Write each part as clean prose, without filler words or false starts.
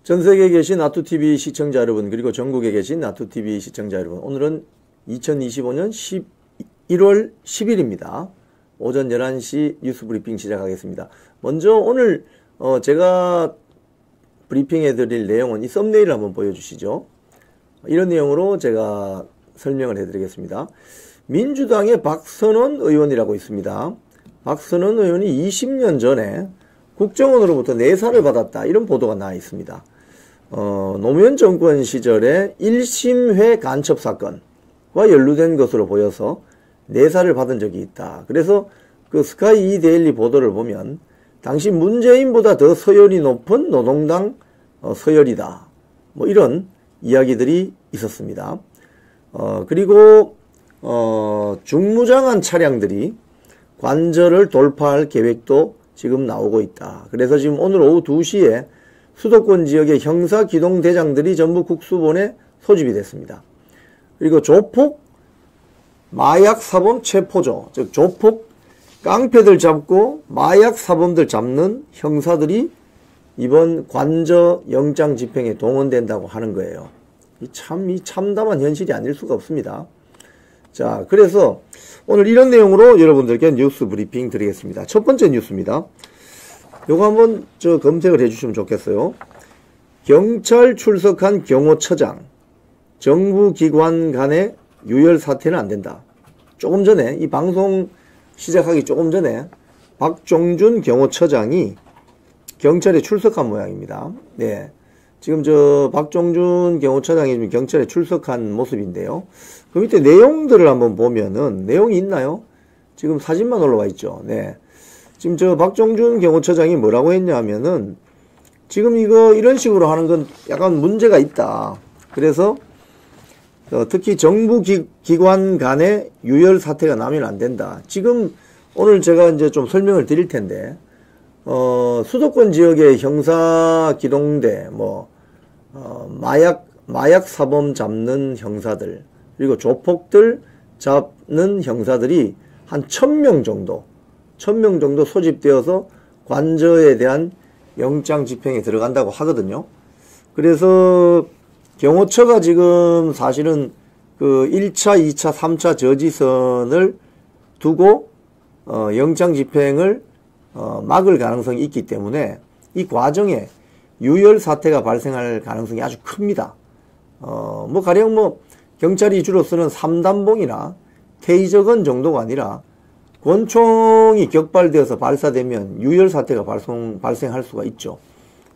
전 세계에 계신 나투TV 시청자 여러분, 그리고 전국에 계신 나투TV 시청자 여러분, 오늘은 2025년 1월 10일입니다. 오전 11시 뉴스 브리핑 시작하겠습니다. 먼저 오늘 제가 브리핑해 드릴 내용은 이 썸네일을 한번 보여주시죠. 이런 내용으로 제가 설명을 해드리겠습니다. 민주당의 박선원 의원이라고 있습니다. 박선원 의원이 20년 전에 국정원으로부터 내사를 받았다, 이런 보도가 나와 있습니다. 노무현 정권 시절에 1심회 간첩 사건과 연루된 것으로 보여서 내사를 받은 적이 있다. 그래서 그 스카이 이데일리 보도를 보면 당시 문재인보다 더 서열이 높은 노동당 서열이다, 뭐 이런 이야기들이 있었습니다. 그리고 중무장한 차량들이 관저를 돌파할 계획도 지금 나오고 있다. 그래서 지금 오늘 오후 2시에 수도권 지역의 형사기동대장들이 전부 국수본에 소집이 됐습니다. 그리고 조폭 마약사범 체포조, 즉 조폭 깡패들 잡고 마약사범들 잡는 형사들이 이번 관저 영장 집행에 동원된다고 하는 거예요. 이 참담한 현실이 아닐 수가 없습니다. 자, 그래서 오늘 이런 내용으로 여러분들께 뉴스 브리핑 드리겠습니다. 첫 번째 뉴스입니다. 요거 한번 검색을 해주시면 좋겠어요. 경찰 출석한 경호처장, 정부기관 간의 유혈 사태는 안 된다. 조금 전에, 이 방송 시작하기 조금 전에 박종준 경호처장이 경찰에 출석한 모양입니다. 네. 지금 박종준 경호처장이 지금 경찰에 출석한 모습인데요. 그 밑에 내용들을 한번 보면은, 내용이 있나요? 지금 사진만 올라와 있죠. 네. 지금 박종준 경호처장이 뭐라고 했냐 하면은, 지금 이런 식으로 하는 건 약간 문제가 있다. 그래서, 특히 정부기관 간의 유혈 사태가 나면 안 된다. 지금 오늘 제가 이제 좀 설명을 드릴 텐데, 수도권 지역의 형사기동대, 마약 사범 잡는 형사들, 그리고 조폭들 잡는 형사들이 한 1000명 정도 소집되어서 관저에 대한 영장 집행에 들어간다고 하거든요. 그래서 경호처가 지금 사실은 그 1차, 2차, 3차 저지선을 두고 영장 집행을 막을 가능성이 있기 때문에 이 과정에 유혈 사태가 발생할 가능성이 아주 큽니다. 가령 경찰이 주로 쓰는 3단봉이나 테이저건 정도가 아니라 권총이 격발되어서 발사되면 유혈 사태가 발생할 수가 있죠.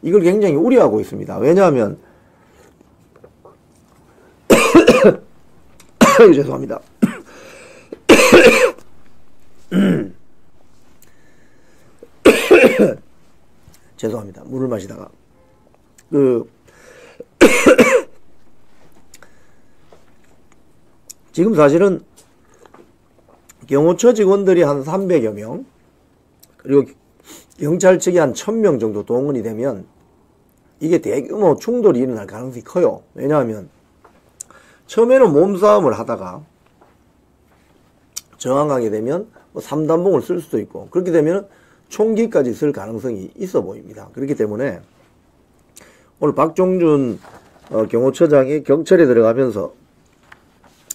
이걸 굉장히 우려하고 있습니다. 왜냐하면 죄송합니다. 죄송합니다. 물을 마시다가 지금 사실은 경호처 직원들이 한 300여 명, 그리고 경찰 측이 한 1000명 정도 동원이 되면 이게 대규모 충돌이 일어날 가능성이 커요. 왜냐하면 처음에는 몸싸움을 하다가 저항하게 되면 3단봉을 쓸 수도 있고, 그렇게 되면 총기까지 쓸 가능성이 있어 보입니다. 그렇기 때문에 오늘 박종준 경호처장이 경찰에 들어가면서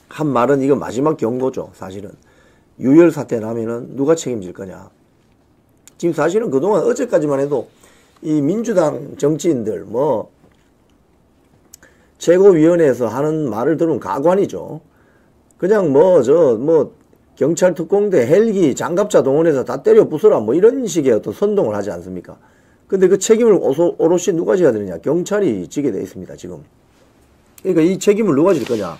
한 말은, 이거 마지막 경고죠. 사실은 유혈 사태 나면은 누가 책임질 거냐. 지금 사실은 그동안 어제까지만 해도 이 민주당 정치인들 최고위원회에서 하는 말을 들으면 가관이죠. 그냥 경찰 특공대 헬기 장갑차 동원해서 다 때려 부숴라, 이런 식의 어떤 선동을 하지 않습니까? 근데 그 책임을 오롯이 누가 져야 되느냐? 경찰이 지게 돼 있습니다, 지금. 그러니까 이 책임을 누가 질 거냐?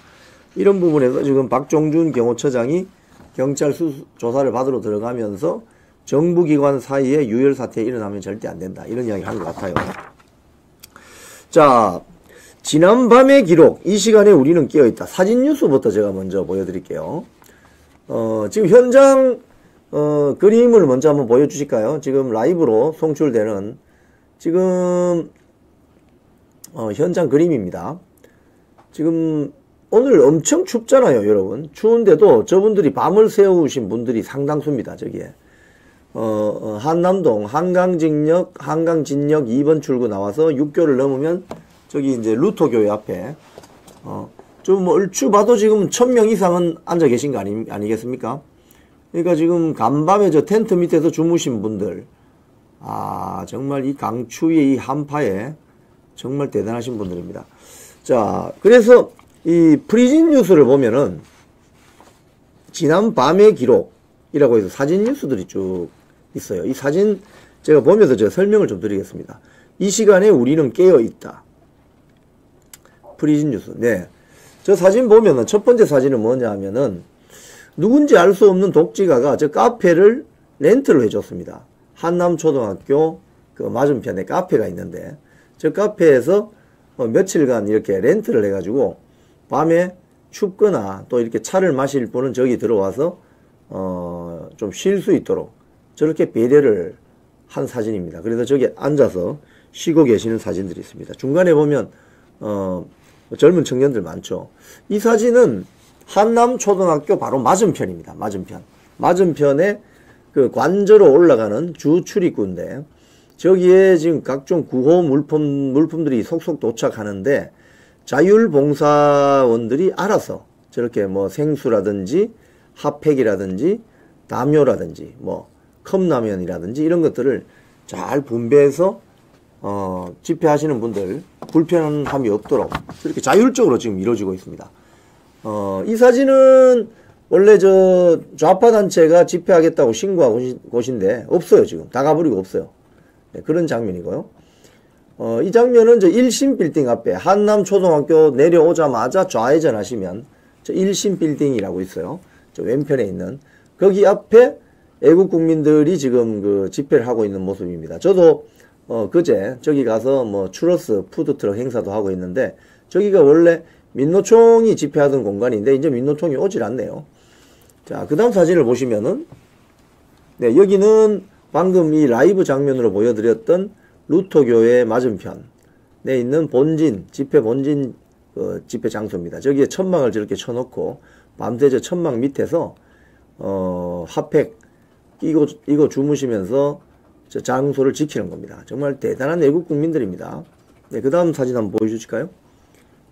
이런 부분에서 지금 박종준 경호처장이 경찰 조사를 받으러 들어가면서 정부기관 사이에 유혈 사태 일어나면 절대 안 된다, 이런 이야기 하는 것 같아요. 자, 지난밤의 기록, 이 시간에 우리는 깨어있다. 사진 뉴스부터 제가 먼저 보여드릴게요. 지금 현장 그림을 먼저 한번 보여주실까요? 지금 라이브로 송출되는 지금 현장 그림입니다. 지금 오늘 엄청 춥잖아요, 여러분. 추운데도 저분들이 밤을 새우신 분들이 상당수입니다, 저기에. 한남동 한강진역 2번 출구 나와서 6교를 넘으면 저기 이제 루터교회 앞에 좀 뭐 얼추 봐도 지금 1000명 이상은 앉아 계신 거 아니겠습니까? 그러니까 지금 간밤에 저 텐트 밑에서 주무신 분들, 정말 이 강추위의 이 한파에 정말 대단하신 분들입니다. 자, 그래서 이 프리즌 뉴스를 보면은 지난 밤의 기록이라고 해서 사진 뉴스들이 쭉 있어요. 이 사진 제가 보면서 제가 설명을 좀 드리겠습니다. 이 시간에 우리는 깨어 있다. 프리즌 뉴스. 네. 저 사진 보면은 첫 번째 사진은 뭐냐 하면은 누군지 알 수 없는 독지가가 저 카페를 렌트를 해줬습니다. 한남초등학교 그 맞은편에 카페가 있는데 저 카페에서 며칠간 이렇게 렌트를 해가지고 밤에 춥거나 또 이렇게 차를 마실 분은 저기 들어와서 좀 쉴 수 있도록 저렇게 배려를 한 사진입니다. 그래서 저기 앉아서 쉬고 계시는 사진들이 있습니다. 중간에 보면 젊은 청년들 많죠. 이 사진은 한남초등학교 바로 맞은편입니다. 맞은편에 그 관저로 올라가는 주 출입구인데 저기에 지금 각종 구호 물품들이 속속 도착하는데 자율봉사원들이 알아서 저렇게 뭐 생수라든지 핫팩이라든지 담요라든지 뭐 컵라면이라든지 이런 것들을 잘 분배해서 집회하시는 분들 불편함이 없도록 저렇게 자율적으로 지금 이루어지고 있습니다. 이 사진은 원래 저 좌파 단체가 집회하겠다고 신고한 곳인데 없어요. 지금 다 가버리고 없어요. 네, 그런 장면이고요. 이 장면은 저 1심 빌딩 앞에 한남초등학교 내려오자마자 좌회전 하시면 저 1심 빌딩이라고 있어요. 저 왼편에 있는 거기 앞에 애국 국민들이 지금 그 집회를 하고 있는 모습입니다. 저도 그제 저기 가서 뭐 추러스 푸드트럭 행사도 하고 있는데 저기가 원래 민노총이 집회하던 공간인데 이제 민노총이 오질 않네요. 자, 그 다음 사진을 보시면은 네, 여기는 방금 이 라이브 장면으로 보여드렸던 루터교회 맞은편에 있는 본진 집회 집회 장소입니다. 저기에 천막을 저렇게 쳐놓고 밤새 저 천막 밑에서 핫팩 끼고 주무시면서 저 장소를 지키는 겁니다. 정말 대단한 애국 국민들입니다. 네, 그 다음 사진 한번 보여주실까요?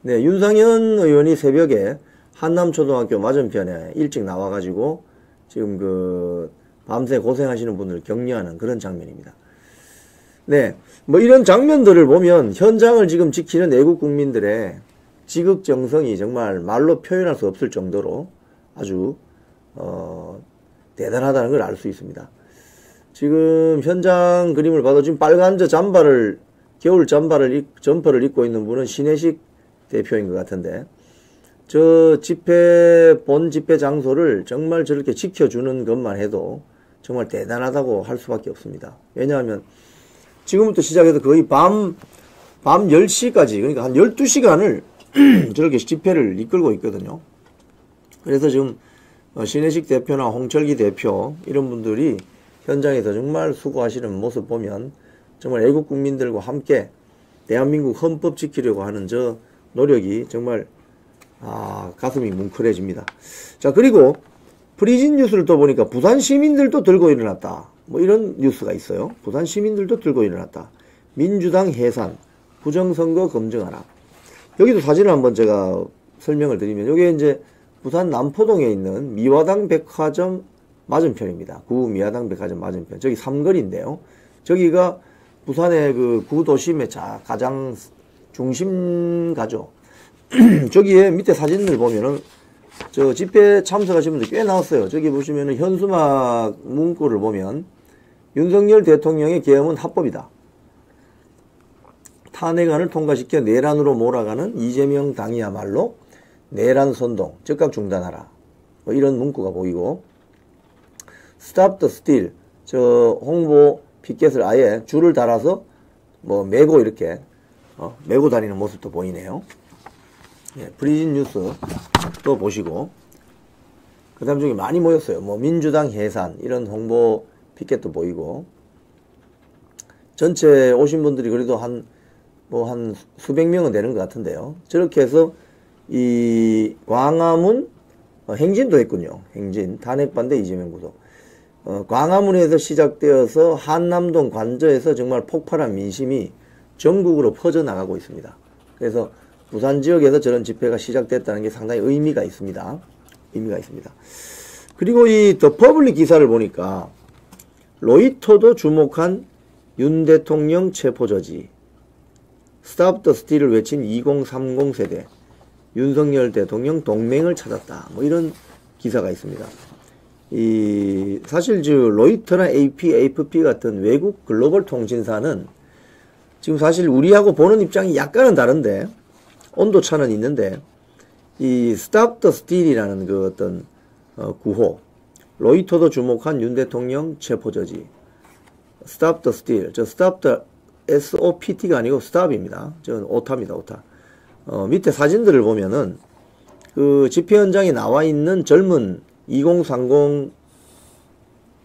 네, 윤상현 의원이 새벽에 한남초등학교 맞은편에 일찍 나와가지고 지금 그 밤새 고생하시는 분을 격려하는 그런 장면입니다. 네, 뭐 이런 장면들을 보면 현장을 지금 지키는 애국 국민들의 지극정성이 정말 말로 표현할 수 없을 정도로 아주 대단하다는 걸 알 수 있습니다. 지금 현장 그림을 봐도 지금 빨간 저 겨울 점퍼를 입고 있는 분은 신혜식 대표인 것 같은데 저 본 집회 장소를 정말 저렇게 지켜주는 것만 해도 정말 대단하다고 할 수밖에 없습니다. 왜냐하면 지금부터 시작해서 거의 밤 10시까지 그러니까 한 12시간을 저렇게 집회를 이끌고 있거든요. 그래서 지금 신혜식 대표나 홍철기 대표 이런 분들이 현장에서 정말 수고하시는 모습 보면 정말 애국 국민들과 함께 대한민국 헌법 지키려고 하는 저 노력이 정말 가슴이 뭉클해집니다. 자, 그리고 프리즌 뉴스를 또 보니까 부산 시민들도 들고 일어났다. 뭐 이런 뉴스가 있어요. 부산 시민들도 들고 일어났다. 민주당 해산, 부정선거 검증하라. 여기도 사진을 한번 제가 설명을 드리면 여기 이제 부산 남포동에 있는 미화당 백화점 맞은편입니다. 구 미화당 백화점 맞은편. 저기 삼거리인데요. 저기가 부산의 그 구도심의 가장 중심가죠. 저기에 밑에 사진을 보면은 저 집회 참석하신 분들 꽤 나왔어요. 저기 보시면은 현수막 문구를 보면 윤석열 대통령의 계엄은 합법이다. 탄핵안을 통과시켜 내란으로 몰아가는 이재명 당이야말로 내란 선동 즉각 중단하라. 뭐 이런 문구가 보이고 Stop the Steal 저 홍보 피켓을 아예 줄을 달아서 뭐 메고 이렇게 메고 다니는 모습도 보이네요. 예, 프리즌 뉴스 또 보시고 그 다음 저기 많이 모였어요. 뭐 민주당 해산 이런 홍보 피켓도 보이고 전체 오신 분들이 그래도 한 수백 명은 되는 것 같은데요. 저렇게 해서 이 광화문 행진도 했군요. 행진 탄핵 반대 이재명 구속. 광화문에서 시작되어서 한남동 관저에서 정말 폭발한 민심이 전국으로 퍼져나가고 있습니다. 그래서 부산 지역에서 저런 집회가 시작됐다는 게 상당히 의미가 있습니다. 그리고 이 더 퍼블릭 기사를 보니까 로이터도 주목한 윤 대통령 체포저지, 스탑 더 스틸을 외친 2030 세대, 윤석열 대통령 동맹을 찾았다. 뭐 이런 기사가 있습니다. 사실 로이터나 AP, AFP 같은 외국 글로벌 통신사는 지금 사실 우리하고 보는 입장이 약간은 다른데 온도차는 있는데 이 스탑 더 스틸이라는 그 어떤 구호, 로이터도 주목한 윤 대통령 체포저지, 스탑 더 스틸, 스탑 더 SOPT가 아니고 스탑입니다. 저는 오타입니다. 오타. 밑에 사진들을 보면은 그 집회 현장에 나와 있는 젊은 2030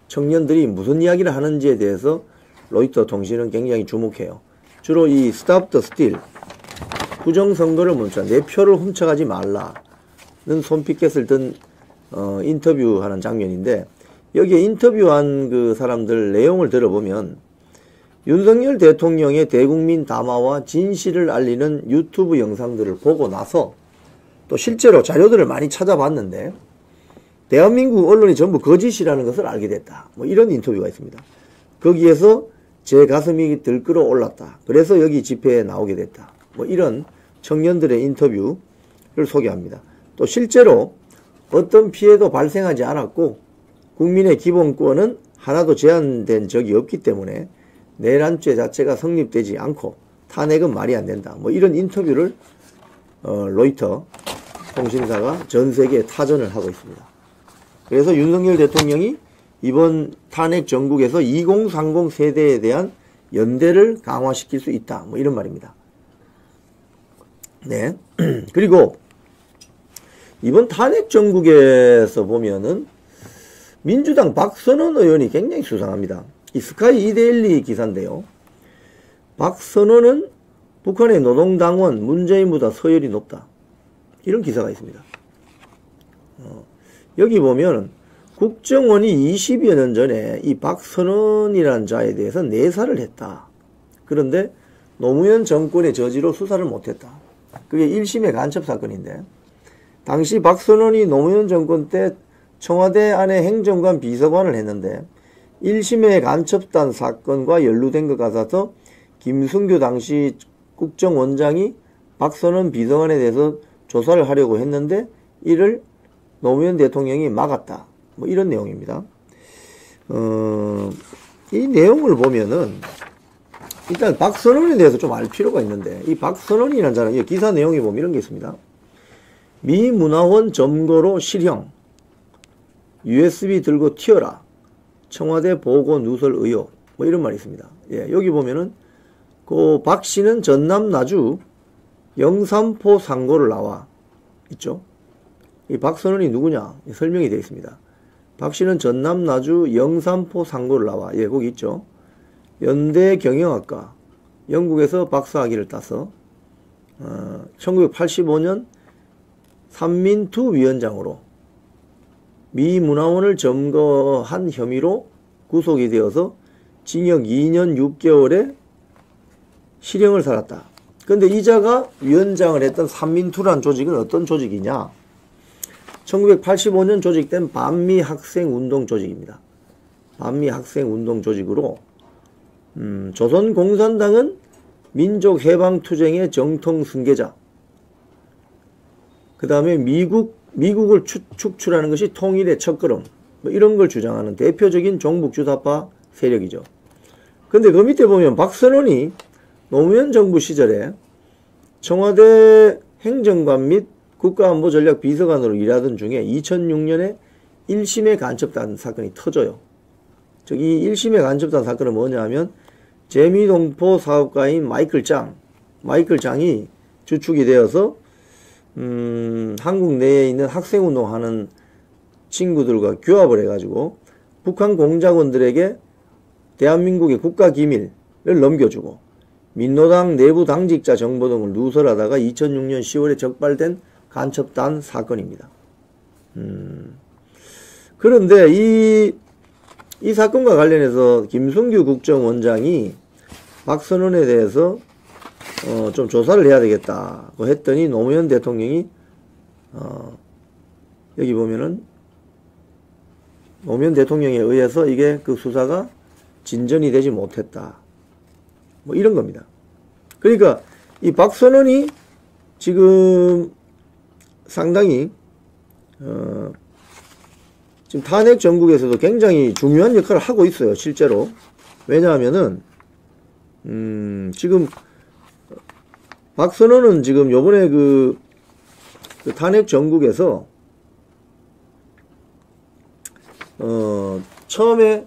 청년들이 무슨 이야기를 하는지에 대해서 로이터 통신은 굉장히 주목해요. 주로 이 스탑 더 스틸, 부정선거를 멈춰, 내 표를 훔쳐가지 말라는 손피켓을 든 인터뷰하는 장면인데, 여기에 인터뷰한 그 사람들 내용을 들어보면 윤석열 대통령의 대국민 담화와 진실을 알리는 유튜브 영상들을 보고 나서 또 실제로 자료들을 많이 찾아봤는데 대한민국 언론이 전부 거짓이라는 것을 알게 됐다. 뭐 이런 인터뷰가 있습니다. 거기에서 제 가슴이 들끓어 올랐다. 그래서 여기 집회에 나오게 됐다. 뭐 이런 청년들의 인터뷰를 소개합니다. 또 실제로 어떤 피해도 발생하지 않았고 국민의 기본권은 하나도 제한된 적이 없기 때문에 내란죄 자체가 성립되지 않고 탄핵은 말이 안 된다. 뭐 이런 인터뷰를 로이터 통신사가 전 세계에 타전을 하고 있습니다. 그래서 윤석열 대통령이 이번 탄핵 전국에서 2030 세대에 대한 연대를 강화시킬 수 있다. 뭐 이런 말입니다. 네. 그리고 이번 탄핵 전국에서 보면은 민주당 박선원 의원이 굉장히 수상합니다. 이 스카이 이데일리 기사인데요. 박선원은 북한의 노동당원 문재인보다 서열이 높다. 이런 기사가 있습니다. 여기 보면 국정원이 20여 년 전에 이 박선원이라는 자에 대해서 내사를 했다. 그런데 노무현 정권의 저지로 수사를 못했다. 그게 1심의 간첩 사건인데 당시 박선원이 노무현 정권 때 청와대 안에 행정관 비서관을 했는데 1심의 간첩단 사건과 연루된 것 같아서 김승규 당시 국정원장이 박선원 비서관에 대해서 조사를 하려고 했는데 이를 노무현 대통령이 막았다. 뭐 이런 내용입니다. 이 내용을 보면은 일단 박선원에 대해서 좀 알 필요가 있는데 이 박선원이라는 사람, 이 기사 내용에 보면 이런 게 있습니다. 미 문화원 점거로 실형, USB 들고 튀어라, 청와대 보고 누설 의혹, 뭐 이런 말이 있습니다. 예, 여기 보면은 그 박 씨는 전남 나주 영산포 상고를 나와 있죠. 이 박선원이 누구냐 설명이 되어 있습니다. 박 씨는 전남 나주 영산포 상고를 나와, 예, 거기 있죠. 연대 경영학과, 영국에서 박사학위를 따서 1985년 삼민투 위원장으로 미 문화원을 점거한 혐의로 구속이 되어서 징역 2년 6개월에 실형을 살았다. 그런데 이자가 위원장을 했던 삼민투란 조직은 어떤 조직이냐? 1985년 조직된 반미학생운동 조직입니다. 반미학생운동 조직으로 조선공산당은 민족해방투쟁의 정통 승계자, 그 다음에 미국을 축출하는 것이 통일의 첫걸음, 뭐 이런 걸 주장하는 대표적인 종북주사파 세력이죠. 근데 그 밑에 보면 박선원이 노무현 정부 시절에 청와대 행정관 및 국가안보전략비서관으로 일하던 중에 2006년에 1심의 간첩단 사건이 터져요. 즉 이 1심의 간첩단 사건은 뭐냐 하면 재미동포 사업가인 마이클 장이 주축이 되어서 한국 내에 있는 학생운동하는 친구들과 규합을 해가지고 북한 공작원들에게 대한민국의 국가기밀을 넘겨주고 민노당 내부 당직자 정보 등을 누설하다가 2006년 10월에 적발된 간첩단 사건입니다. 그런데 이 이 사건과 관련해서 김승규 국정원장이 박선원에 대해서 좀 조사를 해야 되겠다고 했더니 노무현 대통령이 여기 보면은 노무현 대통령에 의해서 이게 그 수사가 진전이 되지 못했다. 뭐 이런 겁니다. 그러니까 이 박선원이 지금 상당히 지금 탄핵 정국에서도 굉장히 중요한 역할을 하고 있어요. 실제로. 왜냐하면은 지금 박선원은 지금 요번에 그 탄핵 정국에서 처음에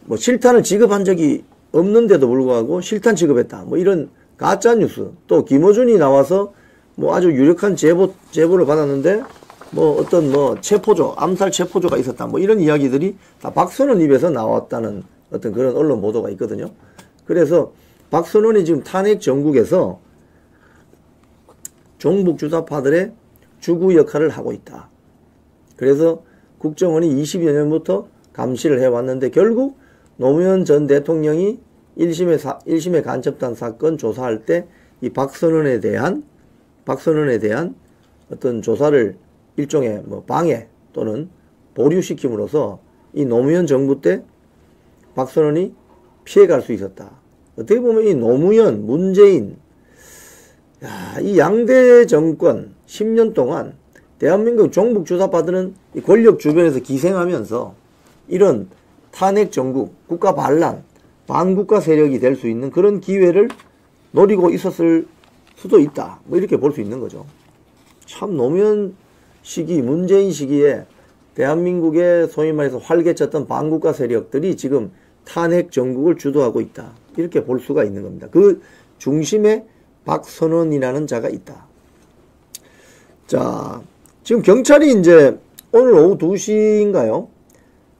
뭐 실탄을 지급한 적이 없는데도 불구하고 실탄 지급했다. 뭐 이런 가짜 뉴스. 또 김어준이 나와서 뭐 아주 유력한 제보를 받았는데 뭐 어떤 뭐 체포조, 암살 체포조가 있었다. 뭐 이런 이야기들이 다 박선원 입에서 나왔다는 어떤 그런 언론 보도가 있거든요. 그래서 박선원이 지금 탄핵 정국에서 종북 주사파들의 주구 역할을 하고 있다. 그래서 국정원이 20여 년부터 감시를 해왔는데 결국 노무현 전 대통령이 1심의 간첩단 사건 조사할 때 이 박선원에 대한 어떤 조사를 일종의 뭐 방해 또는 보류시킴으로써 이 노무현 정부 때 박선원이 피해갈 수 있었다. 어떻게 보면 이 노무현, 문재인, 이 양대 정권 10년 동안 대한민국 종북 주사파들은 이 권력 주변에서 기생하면서 이런 탄핵 정국, 국가 반란, 반국가 세력이 될 수 있는 그런 기회를 노리고 있었을 수도 있다. 뭐 이렇게 볼 수 있는 거죠. 참 노무현 시기, 문재인 시기에 대한민국의 소위 말해서 활개쳤던 반국가 세력들이 지금 탄핵 정국을 주도하고 있다. 이렇게 볼 수가 있는 겁니다. 그 중심에 박선원이라는 자가 있다. 자, 지금 경찰이 이제 오늘 오후 2시인가요?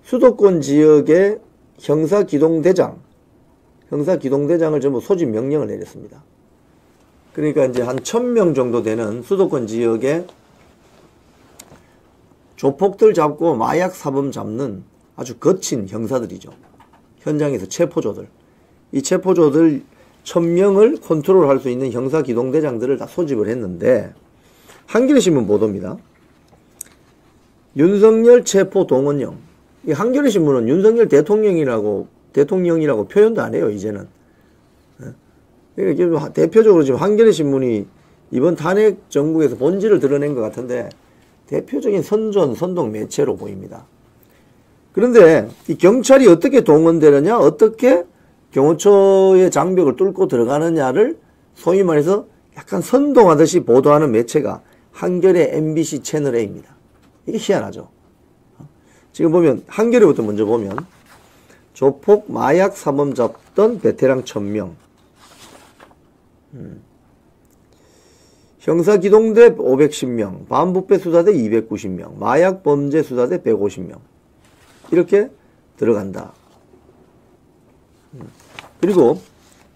수도권 지역의 형사기동대장을 전부 소집 명령을 내렸습니다. 그러니까 이제 한 1000명 정도 되는 수도권 지역에 조폭들 잡고 마약 사범 잡는 아주 거친 형사들이죠. 현장에서 체포조들. 이 체포조들 1000명을 컨트롤할 수 있는 형사기동대장들을 다 소집을 했는데 한겨레신문 보도입니다. 윤석열 체포 동원령. 이 한겨레신문은 윤석열 대통령이라고 표현도 안 해요, 이제는. 그러니까 대표적으로 지금 한겨레신문이 이번 탄핵 정국에서 본질을 드러낸 것 같은데 대표적인 선동 매체로 보입니다. 그런데 이 경찰이 어떻게 동원되느냐, 어떻게 경호처의 장벽을 뚫고 들어가느냐를 소위 말해서 약간 선동하듯이 보도하는 매체가 한겨레 MBC 채널A입니다. 이게 희한하죠. 지금 보면 한겨레부터 먼저 보면 조폭 마약 사범 잡던 베테랑 1000명, 형사기동대 510명, 반부패 수사대 290명, 마약범죄 수사대 150명 이렇게 들어간다. 그리고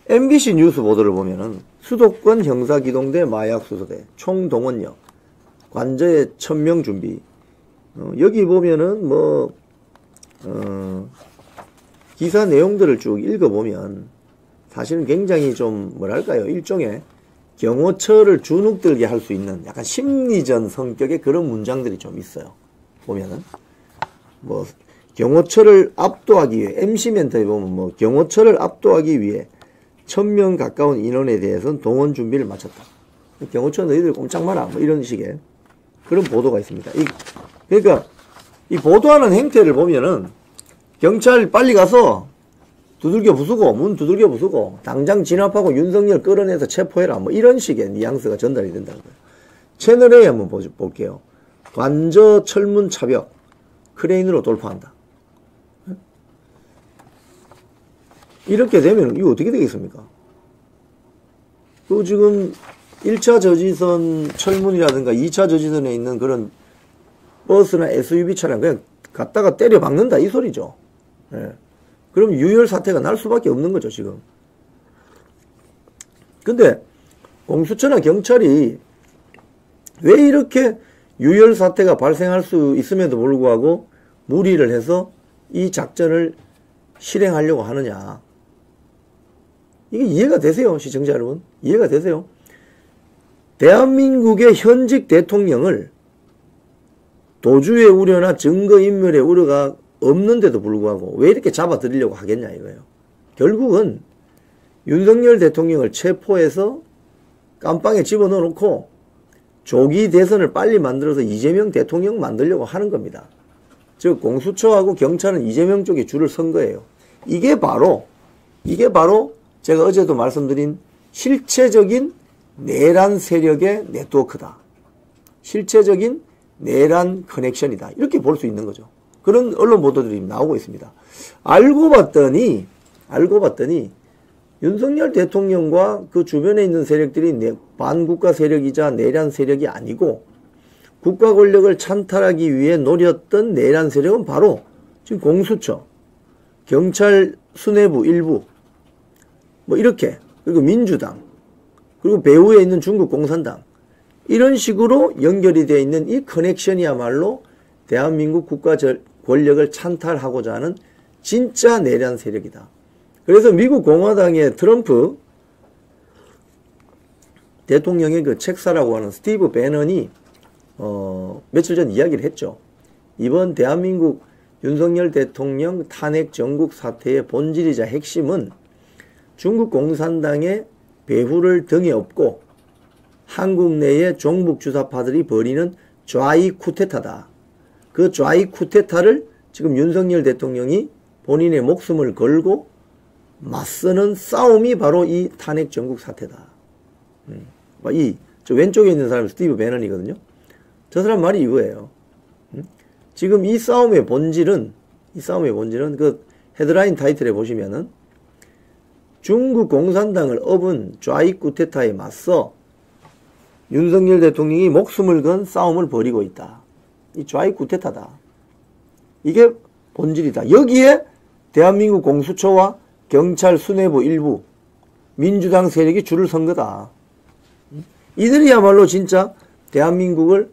MBC 뉴스 보도를 보면은 수도권 형사기동대 마약수사대 총동원력 관저에 1000명 준비. 여기 보면은 기사 내용들을 쭉 읽어보면 사실은 굉장히 좀 뭐랄까요, 일종의 경호처를 주눅들게 할 수 있는 약간 심리전 성격의 그런 문장들이 좀 있어요. 보면은 뭐 경호처를 압도하기 위해 MC 멘트에 보면 뭐 경호처를 압도하기 위해 1000명 가까운 인원에 대해서는 동원 준비를 마쳤다. 경호처 너희들 꼼짝 마라. 뭐 이런 식의 그런 보도가 있습니다. 그러니까 이 보도하는 행태를 보면은 경찰 빨리 가서 두들겨 부수고 문 두들겨 부수고 당장 진압하고 윤석열 끌어내서 체포해라. 뭐 이런 식의 뉘앙스가 전달이 된다는 거예요. 채널A 한번 볼게요. 관저 철문 차벽 크레인으로 돌파한다. 이렇게 되면 이거 어떻게 되겠습니까? 그 지금 1차 저지선 철문이라든가 2차 저지선에 있는 그런 버스나 SUV 차량 그냥 갖다가 때려 박는다 이 소리죠. 예. 그럼 유혈 사태가 날 수밖에 없는 거죠, 지금. 근데 공수처나 경찰이 왜 이렇게 유혈 사태가 발생할 수 있음에도 불구하고 무리를 해서 이 작전을 실행하려고 하느냐. 이게 이해가 되세요, 시청자 여러분? 이해가 되세요? 대한민국의 현직 대통령을 도주의 우려나 증거인멸의 우려가 없는데도 불구하고 왜 이렇게 잡아들이려고 하겠냐 이거예요. 결국은 윤석열 대통령을 체포해서 깜빵에 집어넣어 놓고 조기 대선을 빨리 만들어서 이재명 대통령 만들려고 하는 겁니다. 즉 공수처하고 경찰은 이재명 쪽에 줄을 선 거예요. 이게 바로 제가 어제도 말씀드린 실체적인 내란 세력의 네트워크다. 실체적인 내란 커넥션이다. 이렇게 볼 수 있는 거죠. 그런 언론 보도들이 나오고 있습니다. 알고 봤더니 윤석열 대통령과 그 주변에 있는 세력들이 반국가 세력이자 내란 세력이 아니고 국가 권력을 찬탈하기 위해 노렸던 내란 세력은 바로 지금 공수처, 경찰 수뇌부 일부, 뭐 이렇게, 그리고 민주당, 그리고 배후에 있는 중국 공산당, 이런 식으로 연결이 되어 있는 이 커넥션이야말로 대한민국 국가 권력을 찬탈하고자 하는 진짜 내란 세력이다. 그래서 미국 공화당의 트럼프 대통령의 그 책사라고 하는 스티브 배넌이 며칠 전 이야기를 했죠. 이번 대한민국 윤석열 대통령 탄핵 전국 사태의 본질이자 핵심은 중국 공산당의 배후를 등에 업고 한국 내의 종북 주사파들이 벌이는 좌익 쿠데타다. 그 좌익 쿠데타를 지금 윤석열 대통령이 본인의 목숨을 걸고 맞서는 싸움이 바로 이 탄핵 전국 사태다. 저 왼쪽에 있는 사람이 스티브 배넌이거든요. 저 사람 말이 이거예요. 지금 이 싸움의 본질은 그 헤드라인 타이틀에 보시면은 중국 공산당을 업은 좌익 쿠데타에 맞서 윤석열 대통령이 목숨을 건 싸움을 벌이고 있다. 이 좌익 쿠데타다. 이게 본질이다. 여기에 대한민국 공수처와 경찰 수뇌부 일부, 민주당 세력이 줄을 선 거다. 이들이야말로 진짜 대한민국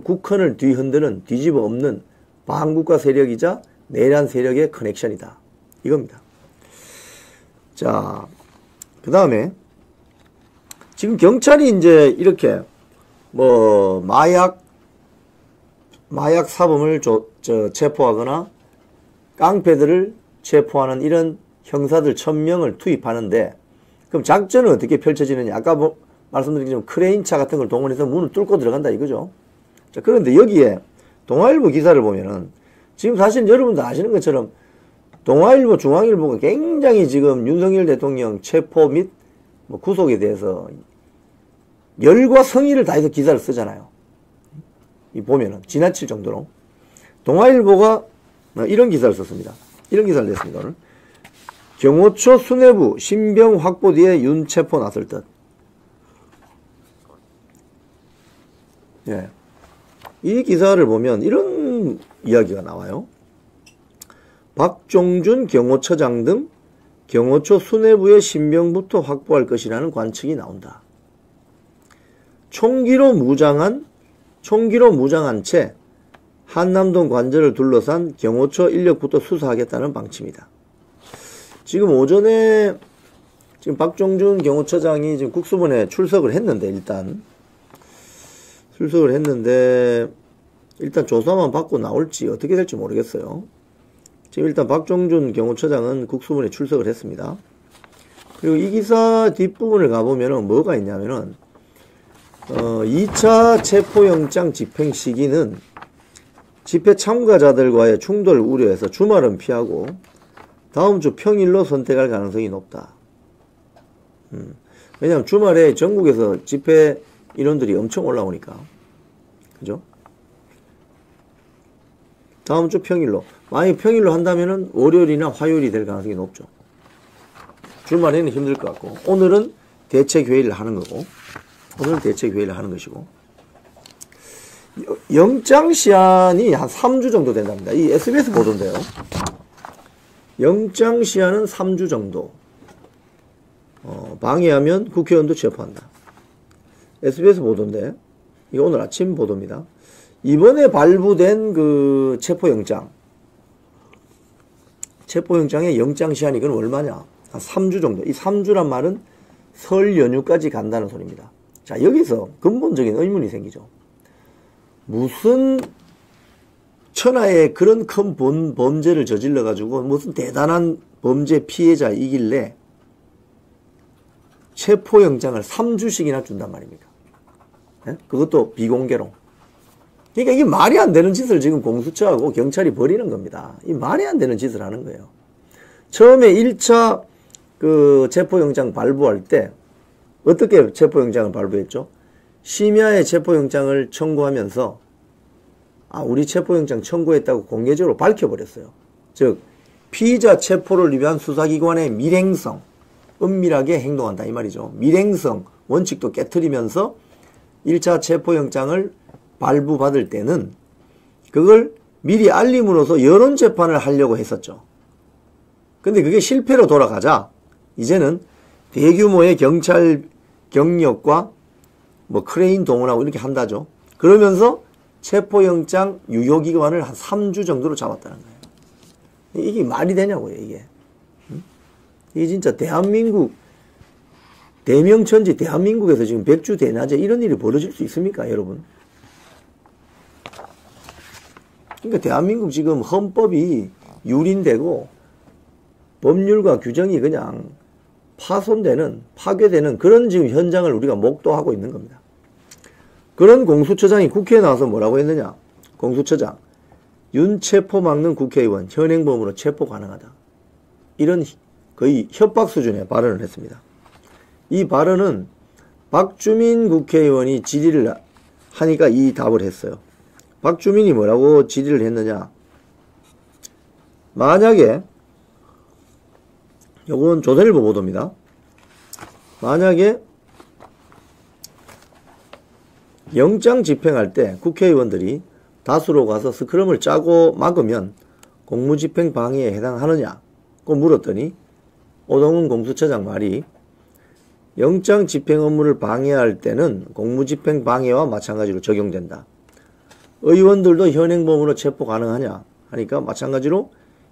국헌을 뒤흔드는, 뒤집어 엎는 반국가 세력이자 내란 세력의 커넥션이다. 이겁니다. 자, 그 다음에 지금 경찰이 이제 이렇게 뭐 마약 사범을 체포하거나 깡패들을 체포하는 이런 형사들 1000명을 투입하는데 그럼 작전은 어떻게 펼쳐지느냐. 아까 말씀드린 것처럼 크레인차 같은 걸 동원해서 문을 뚫고 들어간다 이거죠. 자, 그런데 여기에 동아일보 기사를 보면은 지금 사실 여러분도 아시는 것처럼 동아일보, 중앙일보가 굉장히 지금 윤석열 대통령 체포 및 뭐 구속에 대해서 열과 성의를 다해서 기사를 쓰잖아요. 이 보면은 지나칠 정도로. 동아일보가 이런 기사를 썼습니다. 이런 기사를 냈습니다. 오늘. 경호처 수뇌부 신병 확보 뒤에 윤 체포 나설 듯. 예. 이 기사를 보면 이런 이야기가 나와요. 박종준 경호처장 등 경호처 수뇌부의 신병부터 확보할 것이라는 관측이 나온다. 총기로 무장한 채 한남동 관저를 둘러싼 경호처 인력부터 수사하겠다는 방침이다. 지금 오전에 지금 박종준 경호처장이 지금 국수본에 출석을 했는데 일단 조사만 받고 나올지 어떻게 될지 모르겠어요. 지금 일단 박종준 경호처장은 국수본에 출석을 했습니다. 그리고 이 기사 뒷부분을 가보면은 뭐가 있냐면은 2차 체포영장 집행 시기는 집회 참가자들과의 충돌을 우려해서 주말은 피하고 다음 주 평일로 선택할 가능성이 높다. 왜냐하면 주말에 전국에서 집회 인원들이 엄청 올라오니까. 그죠? 다음 주 평일로. 만약에 평일로 한다면은 월요일이나 화요일이 될 가능성이 높죠. 주말에는 힘들 것 같고. 오늘은 대책회의를 하는 거고. 오늘은 대책회의를 하는 것이고. 영장시한이 한 3주 정도 된답니다. 이 SBS 보도인데요. 영장시한은 3주 정도. 방해하면 국회의원도 체포한다. SBS 보도인데, 이거 오늘 아침 보도입니다. 이번에 발부된 그 체포영장, 체포영장의 영장시한이 그럼 얼마냐? 한 3주 정도. 이 3주란 말은 설 연휴까지 간다는 소리입니다. 자, 여기서 근본적인 의문이 생기죠. 무슨 천하에 그런 큰 범죄를 저질러가지고 무슨 대단한 범죄 피해자이길래 체포영장을 3주씩이나 준단 말입니까? 예? 그것도 비공개로. 그러니까 이게 말이 안 되는 짓을 지금 공수처하고 경찰이 벌이는 겁니다. 이 말이 안 되는 짓을 하는 거예요. 처음에 1차 그 체포영장 발부할 때 어떻게 체포영장을 발부했죠? 심야에 체포영장을 청구하면서 우리 체포영장 청구했다고 공개적으로 밝혀버렸어요. 즉 피의자 체포를 위한 수사기관의 밀행성, 은밀하게 행동한다 이 말이죠. 밀행성 원칙도 깨트리면서 1차 체포영장을 발부받을 때는 그걸 미리 알림으로써 여론재판을 하려고 했었죠. 근데 그게 실패로 돌아가자 이제는 대규모의 경찰 경력과 뭐 크레인 동원하고 이렇게 한다죠. 그러면서 체포영장 유효기간을 한 3주 정도로 잡았다는 거예요. 이게 말이 되냐고요, 이게. 이게 진짜 대한민국, 대명천지 대한민국에서 지금 백주 대낮에 이런 일이 벌어질 수 있습니까, 여러분? 그러니까 대한민국 지금 헌법이 유린되고 법률과 규정이 그냥 파손되는, 파괴되는 그런 지금 현장을 우리가 목도하고 있는 겁니다. 그런 공수처장이 국회에 나와서 뭐라고 했느냐? 공수처장, 윤체포 막는 국회의원 현행범으로 체포 가능하다. 이런 거의 협박 수준의 발언을 했습니다. 이 발언은 박주민 국회의원이 질의를 하니까 이 답을 했어요. 박주민이 뭐라고 질의를 했느냐? 만약에 요건 조선일보 보도입니다. 만약에 영장 집행할 때 국회의원들이 다수로 가서 스크럼을 짜고 막으면 공무집행 방해에 해당하느냐? 고 물었더니 오동훈 공수처장 말이 영장 집행 업무를 방해할 때는 공무집행 방해와 마찬가지로 적용된다. 의원들도 현행범으로 체포 가능하냐? 하니까 마찬가지로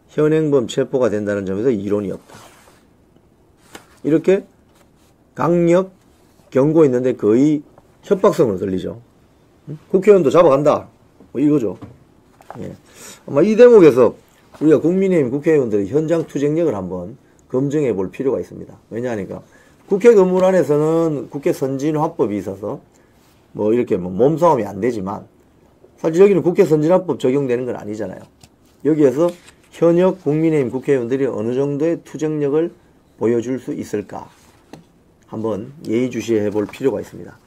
현행범 체포가 된다는 점에서 이론이 없다. 이렇게 강력 경고했는데 거의 협박성으로 들리죠. 국회의원도 잡아간다. 뭐 이거죠. 예. 아마 이 대목에서 우리가 국민의힘 국회의원들의 현장 투쟁력을 한번 검증해 볼 필요가 있습니다. 왜냐하니까 국회 건물 안에서는 국회 선진화법이 있어서 뭐 이렇게 뭐 몸싸움이 안 되지만 사실 여기는 국회 선진화법 적용되는 건 아니잖아요. 여기에서 현역 국민의힘 국회의원들이 어느 정도의 투쟁력을 보여줄 수 있을까 한번 예의주시해 볼 필요가 있습니다.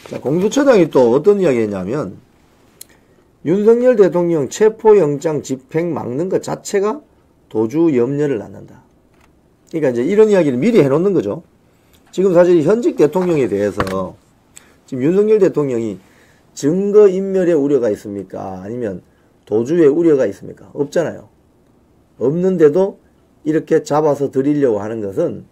자, 공수처장이 또 어떤 이야기 했냐면 윤석열 대통령 체포영장 집행 막는 것 자체가 도주 염려를 낳는다. 그러니까 이제 이런 이야기를 미리 해놓는 거죠. 지금 사실 현직 대통령에 대해서 지금 윤석열 대통령이 증거인멸의 우려가 있습니까? 아니면 도주의 우려가 있습니까? 없잖아요. 없는데도 이렇게 잡아서 드리려고 하는 것은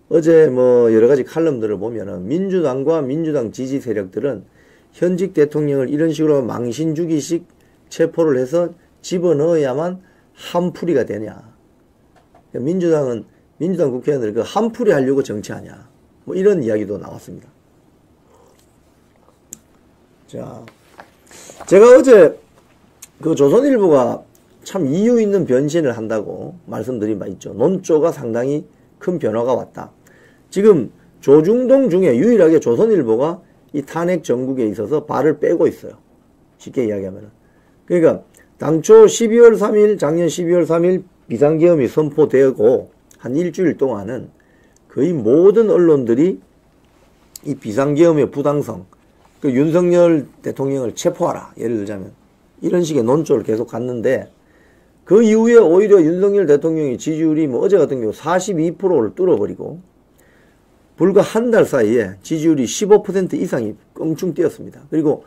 어제 뭐 여러 가지 칼럼들을 보면은 민주당과 민주당 지지 세력들은 현직 대통령을 이런 식으로 망신주기식 체포를 해서 집어넣어야만 한풀이가 되냐. 민주당 국회의원들 그 한풀이 하려고 정치하냐. 뭐 이런 이야기도 나왔습니다. 자, 제가 어제 그 조선일보가 참 이유 있는 변신을 한다고 말씀드린 바 있죠. 논조가 상당히 큰 변화가 왔다. 지금 조중동 중에 유일하게 조선일보가 이 탄핵 정국에 있어서 발을 빼고 있어요. 쉽게 이야기하면은. 그러니까 당초 12월 3일, 작년 12월 3일 비상계엄이 선포되고 한 일주일 동안은 거의 모든 언론들이 이 비상계엄의 부당성, 그 윤석열 대통령을 체포하라. 예를 들자면 이런 식의 논조를 계속 갔는데 그 이후에 오히려 윤석열 대통령의 지지율이 뭐 어제 같은 경우 42%를 뚫어버리고 불과 한 달 사이에 지지율이 15% 이상이 껑충 뛰었습니다. 그리고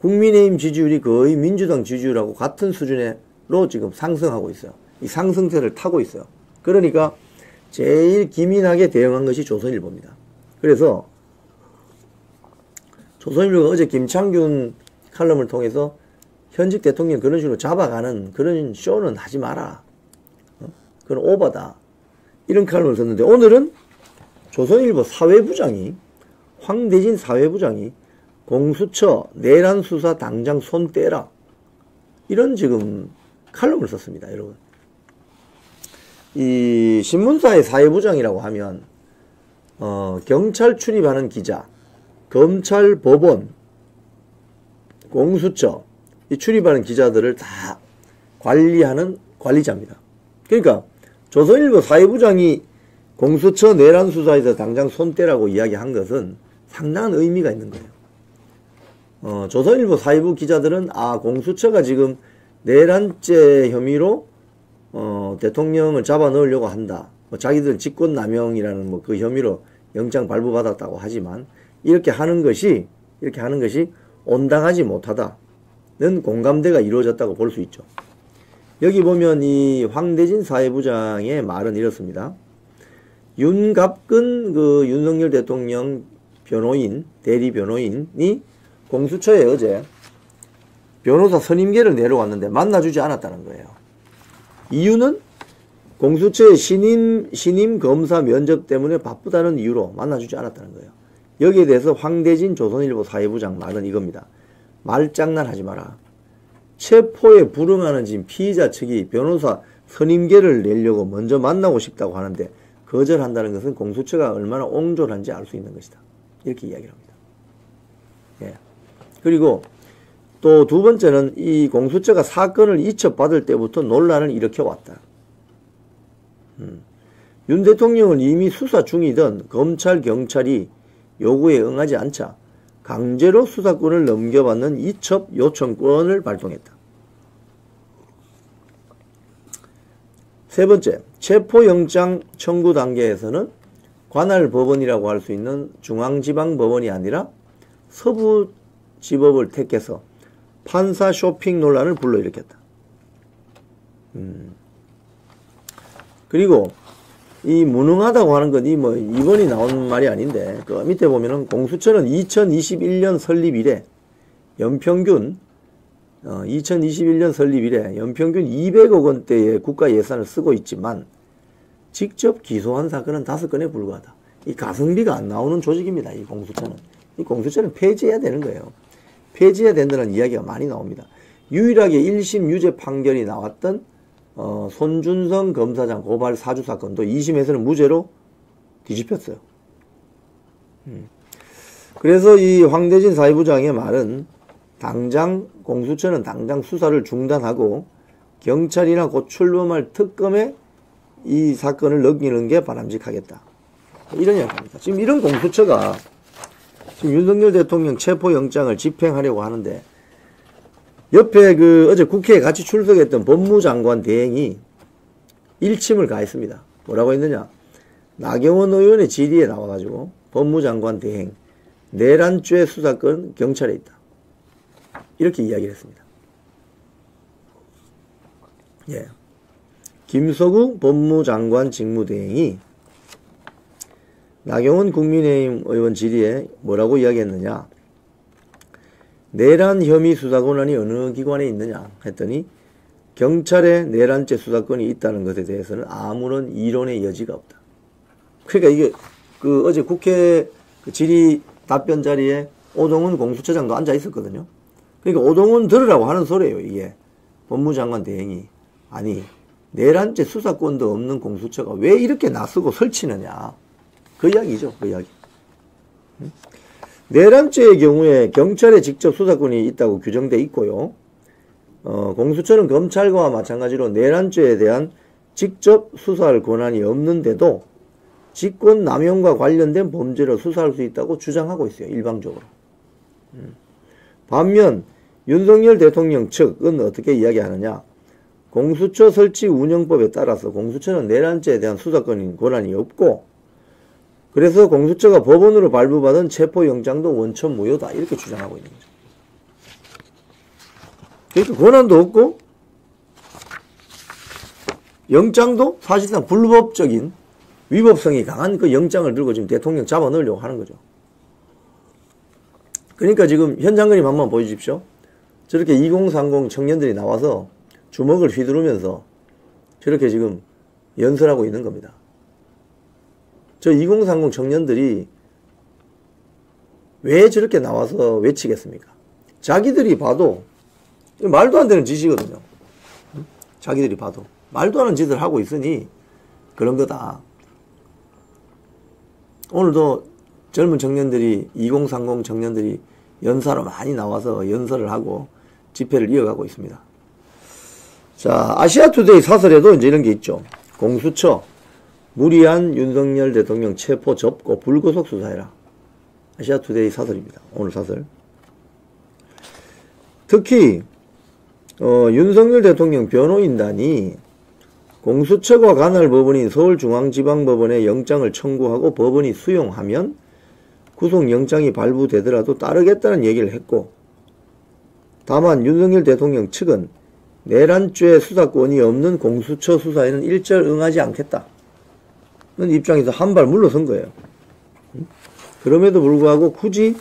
국민의힘 지지율이 거의 민주당 지지율하고 같은 수준으로 지금 상승하고 있어요. 이 상승세를 타고 있어요. 그러니까 제일 기민하게 대응한 것이 조선일보입니다. 그래서 조선일보가 어제 김창균 칼럼을 통해서 현직 대통령 그런 식으로 잡아가는 그런 쇼는 하지 마라. 그건 오바다. 이런 칼럼을 썼는데 오늘은 조선일보 사회부장이 황대진 사회부장이 공수처 내란 수사 당장 손 떼라. 이런 지금 칼럼을 썼습니다, 여러분. 이 신문사의 사회부장이라고 하면 경찰 출입하는 기자, 검찰, 법원, 공수처 이 출입하는 기자들을 다 관리하는 관리자입니다. 그러니까 조선일보 사회부장이 공수처 내란 수사에서 당장 손 떼라고 이야기한 것은 상당한 의미가 있는 거예요. 조선일보 사회부 기자들은 공수처가 지금 내란죄 혐의로 대통령을 잡아 넣으려고 한다. 자기들 직권남용이라는 그 혐의로 영장 발부받았다고 하지만 이렇게 하는 것이 온당하지 못하다는 공감대가 이루어졌다고 볼 수 있죠. 여기 보면 이 황대진 사회부장의 말은 이렇습니다. 윤갑근 윤석열 대통령 변호인, 대리 변호인이 공수처에 어제 변호사 선임계를 내려왔는데 만나주지 않았다는 거예요. 이유는 공수처의 신임 검사 면접 때문에 바쁘다는 이유로 만나주지 않았다는 거예요. 여기에 대해서 황대진 조선일보 사회부장 말은 이겁니다. 말장난하지 마라. 체포에 불응하는 지금 피의자 측이 변호사 선임계를 내려고 먼저 만나고 싶다고 하는데 거절한다는 것은 공수처가 얼마나 옹졸한지 알 수 있는 것이다. 이렇게 이야기를 합니다. 예. 그리고 또 두 번째는 이 공수처가 사건을 이첩받을 때부터 논란을 일으켜왔다. 윤 대통령은 이미 수사 중이던 검찰, 경찰이 요구에 응하지 않자 강제로 수사권을 넘겨받는 이첩 요청권을 발동했다. 세 번째, 체포영장 청구 단계에서는 관할 법원이라고 할 수 있는 중앙지방법원이 아니라 서부지법을 택해서 판사 쇼핑 논란을 불러일으켰다. 그리고 이 무능하다고 하는 건 이번이 나온 말이 아닌데 그 밑에 보면은 공수처는 2021년 설립 이래 연평균 200억 원대의 국가 예산을 쓰고 있지만 직접 기소한 사건은 5건에 불과하다. 이 가성비가 안 나오는 조직입니다. 이 공수처는 폐지해야 되는 거예요. 폐지해야 된다는 이야기가 많이 나옵니다. 유일하게 1심 유죄 판결이 나왔던 손준성 검사장 고발 사주 사건도 2심에서는 무죄로 뒤집혔어요. 그래서 이 황대진 사회부장의 말은 공수처는 당장 수사를 중단하고 경찰이나 곧 출범할 특검에 이 사건을 넘기는 게 바람직하겠다. 이런 이야기입니다. 지금 이런 공수처가 지금 윤석열 대통령 체포영장을 집행하려고 하는데 옆에 어제 국회에 같이 출석했던 법무장관 대행이 일침을 가했습니다. 뭐라고 했느냐? 나경원 의원의 질의에 나와가지고 법무장관 대행 내란죄 수사권 경찰에 있다. 이렇게 이야기를 했습니다. 예. 김석우 법무장관 직무대행이 나경원 국민의힘 의원 질의에 뭐라고 이야기했느냐? 내란 혐의 수사 권한이 어느 기관에 있느냐 했더니 경찰에 내란죄 수사권이 있다는 것에 대해서는 아무런 이론의 여지가 없다. 그러니까 이게 어제 국회 질의 답변 자리에 오동훈 공수처장도 앉아 있었거든요. 그러니까 오동훈 들으라고 하는 소리예요. 이게 법무장관 대행이 아니 내란죄 수사권도 없는 공수처가 왜 이렇게 나서고 설치느냐 그 이야기죠. 그 이야기. 내란죄의 경우에 경찰에 직접 수사권이 있다고 규정돼 있고요. 공수처는 검찰과 마찬가지로 내란죄에 대한 직접 수사할 권한이 없는데도 직권남용과 관련된 범죄로 수사할 수 있다고 주장하고 있어요. 일방적으로. 반면 윤석열 대통령 측은 어떻게 이야기하느냐. 공수처 설치 운영법에 따라서 공수처는 내란죄에 대한 수사권 권한이 없고 그래서 공수처가 법원으로 발부받은 체포영장도 원천 무효다. 이렇게 주장하고 있는 거죠. 그러니까 권한도 없고 영장도 사실상 불법적인 위법성이 강한 그 영장을 들고 지금 대통령 잡아 넣으려고 하는 거죠. 그러니까 지금 현 장관님 한번 보여주십시오. 저렇게 2030 청년들이 나와서 주먹을 휘두르면서 저렇게 지금 연설하고 있는 겁니다. 저 2030 청년들이 왜 저렇게 나와서 외치겠습니까? 자기들이 봐도 말도 안 되는 짓이거든요. 자기들이 봐도 말도 안 되는 짓을 하고 있으니 그런 거다. 오늘도 젊은 청년들이 2030 청년들이 연사로 많이 나와서 연설을 하고 집회를 이어가고 있습니다. 자, 아시아투데이 사설에도 이제 이런 게 있죠. 공수처 무리한 윤석열 대통령 체포 접고 불구속 수사해라. 아시아투데이 사설입니다. 오늘 사설. 특히 윤석열 대통령 변호인단이 공수처가 관할 법원인 서울중앙지방법원에 영장을 청구하고 법원이 수용하면 구속영장이 발부되더라도 따르겠다는 얘기를 했고, 다만 윤석열 대통령 측은 내란죄 수사권이 없는 공수처 수사에는 일절 응하지 않겠다는 입장에서 한 발 물러선 거예요. 그럼에도 불구하고 굳이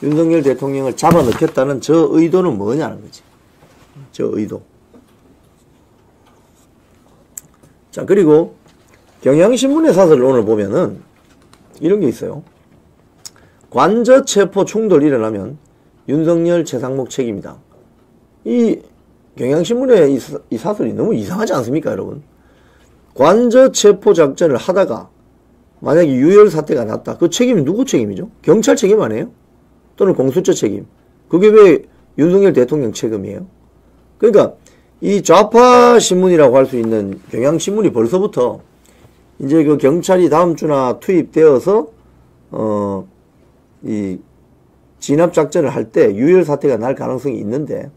윤석열 대통령을 잡아넣겠다는 저 의도는 뭐냐는 거지. 저 의도. 자, 그리고 경향신문의 사설을 오늘 보면은 이런 게 있어요. 관저 체포 충돌 일어나면 윤석열 최상목 책임이다. 이 경향신문의 이 사설이 너무 이상하지 않습니까, 여러분? 관저 체포 작전을 하다가 만약에 유혈 사태가 났다. 그 책임이 누구 책임이죠? 경찰 책임 아니에요? 또는 공수처 책임. 그게 왜 윤석열 대통령 책임이에요? 그러니까 이 좌파 신문이라고 할 수 있는 경향신문이 벌써부터 이제 그 경찰이 다음 주나 투입되어서 이 진압 작전을 할 때 유혈 사태가 날 가능성이 있는데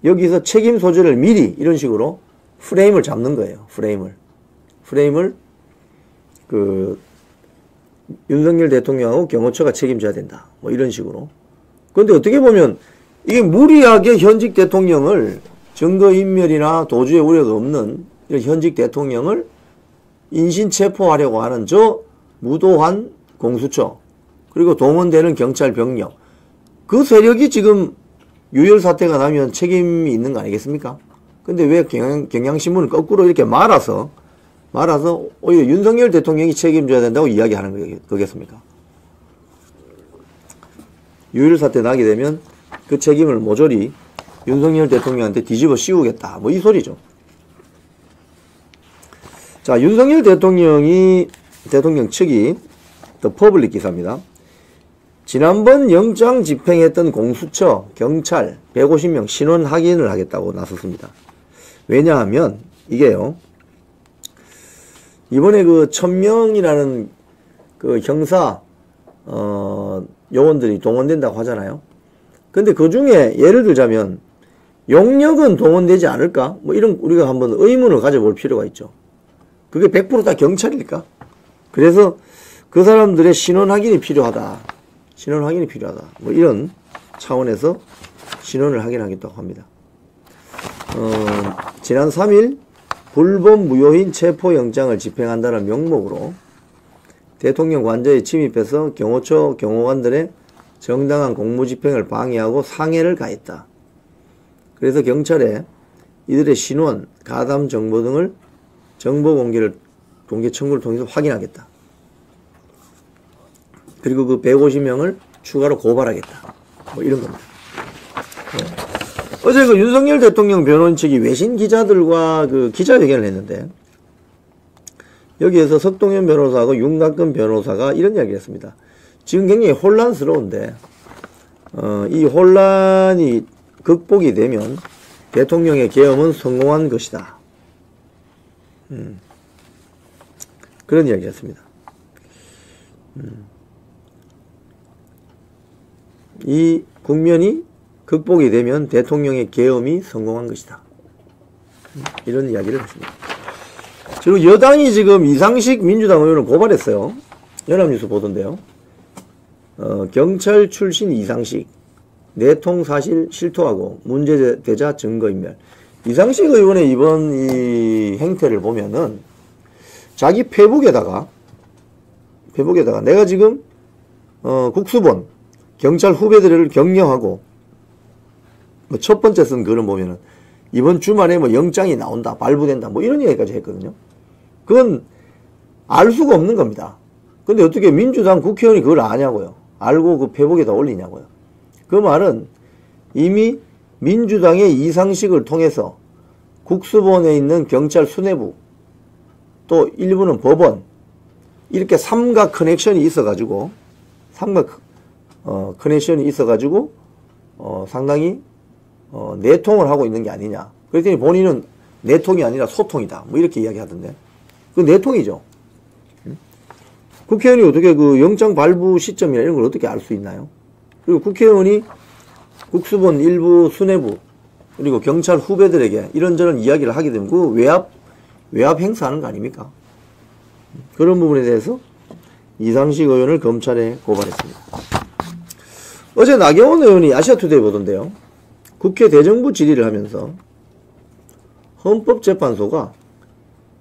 여기서 책임 소재를 미리 이런 식으로 프레임을 잡는 거예요. 프레임을 그 윤석열 대통령하고 경호처가 책임져야 된다. 뭐 이런 식으로. 그런데 어떻게 보면 이게 무리하게 현직 대통령을 증거인멸이나 도주의 우려가 없는 현직 대통령을 인신체포하려고 하는 저 무도한 공수처 그리고 동원되는 경찰 병력 그 세력이 지금 유혈 사태가 나면 책임이 있는 거 아니겠습니까? 근데 왜 경향신문을 거꾸로 이렇게 말아서 오히려 윤석열 대통령이 책임져야 된다고 이야기하는 거겠습니까? 유혈 사태 나게 되면 그 책임을 모조리 윤석열 대통령한테 뒤집어 씌우겠다. 뭐 이 소리죠. 자, 윤석열 대통령 측이 더 퍼블릭 기사입니다. 지난번 영장 집행했던 공수처, 경찰 150명 신원 확인을 하겠다고 나섰습니다. 왜냐하면 이게요. 이번에 그 1000명이라는 그 형사 요원들이 동원된다고 하잖아요. 근데 그 중에 예를 들자면 용역은 동원되지 않을까? 뭐 이런 우리가 한번 의문을 가져볼 필요가 있죠. 그게 100% 다 경찰일까? 그래서 그 사람들의 신원 확인이 필요하다. 뭐 이런 차원에서 신원을 확인하겠다고 합니다. 지난 3일 불법 무효인 체포영장을 집행한다는 명목으로 대통령 관저에 침입해서 경호처 경호관들의 정당한 공무집행을 방해하고 상해를 가했다. 그래서 경찰에 이들의 신원, 가담 정보 등을 정보 공개 청구를 통해서 확인하겠다. 그리고 그 150명을 추가로 고발하겠다. 뭐 이런 겁니다. 어제 그 윤석열 대통령 변호인 측이 외신 기자들과 그 기자회견을 했는데 여기에서 석동현 변호사하고 윤곽근 변호사가 이런 이야기를 했습니다. 지금 굉장히 혼란스러운데 이 혼란이 극복이 되면 대통령의 계엄은 성공한 것이다. 그런 이야기를 했습니다. 이 국면이 극복이 되면 대통령의 계엄이 성공한 것이다. 이런 이야기를 했습니다. 그리고 여당이 지금 이상식 민주당 의원을 고발했어요. 연합뉴스 보던데요. 경찰 출신 이상식 내통 사실 실토하고 문제되자 증거인멸. 이상식 의원의 이번 이 행태를 보면은 자기 페북에다가 내가 지금 국수본 경찰 후배들을 격려하고 뭐 첫 번째 쓴 글은 보면은 이번 주말에 뭐 영장이 나온다, 발부된다, 뭐 이런 얘기까지 했거든요. 그건 알 수가 없는 겁니다. 근데 어떻게 민주당 국회의원이 그걸 아냐고요. 알고 그 페북에다 올리냐고요. 그 말은 이미 민주당의 이상식을 통해서 국수본에 있는 경찰 수뇌부 또 일부는 법원 이렇게 삼각 커넥션이 있어가지고 커넥션이 있어가지고 상당히 내통을 하고 있는 게 아니냐. 그랬더니 본인은 내통이 아니라 소통이다. 뭐 이렇게 이야기하던데. 그 내통이죠. 국회의원이 어떻게 그 영장 발부 시점이나 이런 걸 어떻게 알 수 있나요? 그리고 국회의원이 국수본 일부 수뇌부 그리고 경찰 후배들에게 이런저런 이야기를 하게 되면 그 외압 행사하는 거 아닙니까? 그런 부분에 대해서 이상식 의원을 검찰에 고발했습니다. 어제 나경원 의원이 아시아투데이 보던데요. 국회 대정부 질의를 하면서 헌법재판소가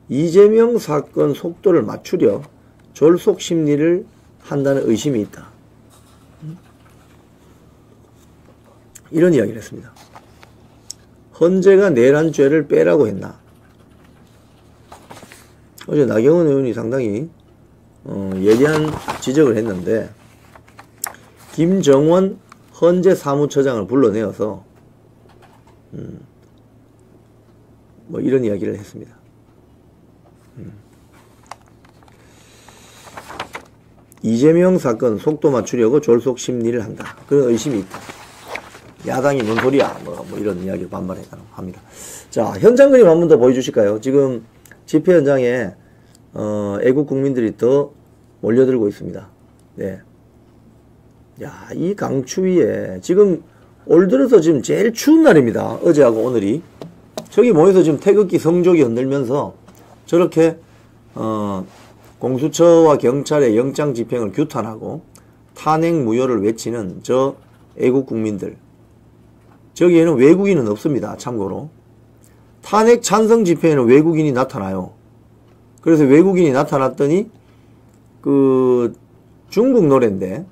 이재명 사건 속도를 맞추려 졸속 심리를 한다는 의심이 있다. 이런 이야기를 했습니다. 헌재가 내란죄를 빼라고 했나? 어제 나경원 의원이 상당히 예리한 지적을 했는데 김정원 헌재 사무처장을 불러내어서 뭐 이런 이야기를 했습니다. 이재명 사건 속도 맞추려고 졸속 심리를 한다. 그런 의심이 있다. 야당이 뭔 소리야. 뭐 이런 이야기를 반발합니다. 자, 현장 그림 한 번 더 보여주실까요? 지금 집회 현장에 애국 국민들이 더 몰려들고 있습니다. 네. 야, 이 강추위에 지금 올 들어서 지금 제일 추운 날입니다. 어제하고 오늘이. 저기 모여서 지금 태극기 성조기 흔들면서 저렇게 공수처와 경찰의 영장 집행을 규탄하고 탄핵 무효를 외치는 저 애국 국민들. 저기에는 외국인은 없습니다. 참고로. 탄핵 찬성 집회에는 외국인이 나타나요. 그래서 외국인이 나타났더니 그 중국 노래인데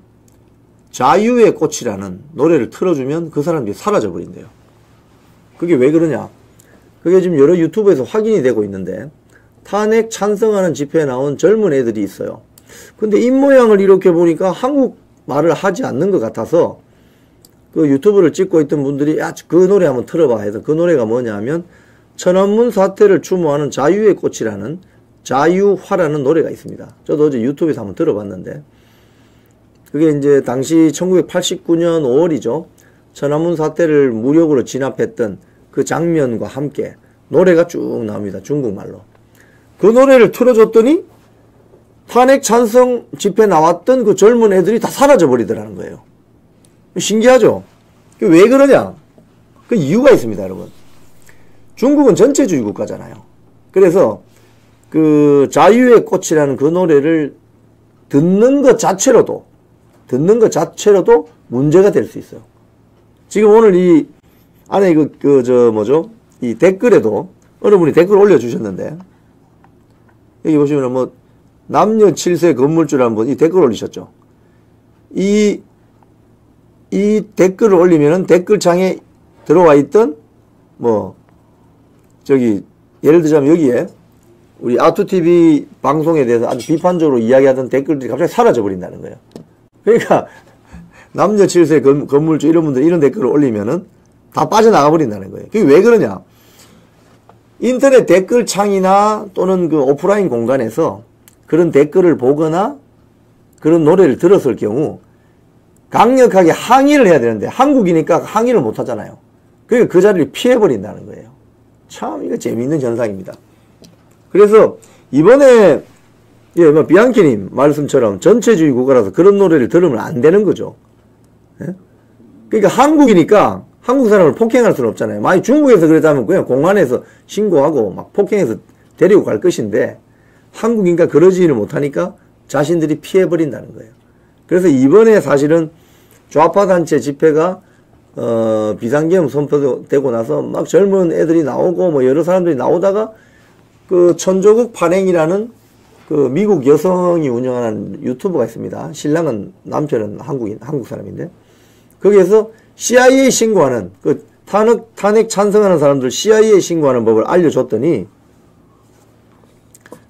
자유의 꽃이라는 노래를 틀어주면 그 사람들이 사라져 버린대요. 그게 왜 그러냐? 그게 지금 여러 유튜브에서 확인이 되고 있는데 탄핵 찬성하는 집회에 나온 젊은 애들이 있어요. 근데 입모양을 이렇게 보니까 한국 말을 하지 않는 것 같아서 그 유튜브를 찍고 있던 분들이 야, 그 노래 한번 틀어봐 해서 그 노래가 뭐냐 하면 천안문 사태를 추모하는 자유의 꽃이라는 자유화라는 노래가 있습니다. 저도 어제 유튜브에서 한번 들어봤는데 그게 이제 당시 1989년 5월이죠. 천안문 사태를 무력으로 진압했던 그 장면과 함께 노래가 쭉 나옵니다. 중국말로. 그 노래를 틀어줬더니 탄핵 찬성 집회 나왔던 그 젊은 애들이 다 사라져 버리더라는 거예요. 신기하죠? 왜 그러냐? 그 이유가 있습니다, 여러분. 중국은 전체주의 국가잖아요. 그래서 그 자유의 꽃이라는 그 노래를 듣는 것 자체로도 문제가 될 수 있어요. 지금 오늘 이 안에 이 댓글에도 어느 분이 댓글 올려주셨는데, 여기 보시면 뭐, 남녀 7세 건물주라는 분, 이 댓글 올리셨죠. 이 댓글을 올리면은 댓글창에 들어와 있던, 예를 들자면 여기에, 우리 아투TV 방송에 대해서 아주 비판적으로 이야기하던 댓글들이 갑자기 사라져 버린다는 거예요. 그러니까, 남녀 7세 건물주 이런 분들 이런 댓글을 올리면은 다 빠져나가 버린다는 거예요. 그게 왜 그러냐? 인터넷 댓글창이나 또는 그 오프라인 공간에서 그런 댓글을 보거나 그런 노래를 들었을 경우 강력하게 항의를 해야 되는데 한국이니까 항의를 못 하잖아요. 그러니까 그 자리를 피해버린다는 거예요. 참 이거 재미있는 현상입니다. 그래서 이번에 비앙키님 말씀처럼 전체주의 국가라서 그런 노래를 들으면 안 되는 거죠. 예? 그러니까 한국이니까 한국 사람을 폭행할 수는 없잖아요. 만약 중국에서 그랬다면 그냥 공안에서 신고하고 막 폭행해서 데리고 갈 것인데 한국인가 그러지를 못하니까 자신들이 피해버린다는 거예요. 그래서 이번에 사실은 좌파 단체 집회가 비상계엄 선포되고 나서 막 젊은 애들이 나오고 뭐 여러 사람들이 나오다가 그 천조국 발행이라는 그 미국 여성이 운영하는 유튜브가 있습니다. 신랑은 남편은 한국 사람인데 거기에서 CIA 신고하는 그 탄핵 찬성하는 사람들 CIA에 신고하는 법을 알려줬더니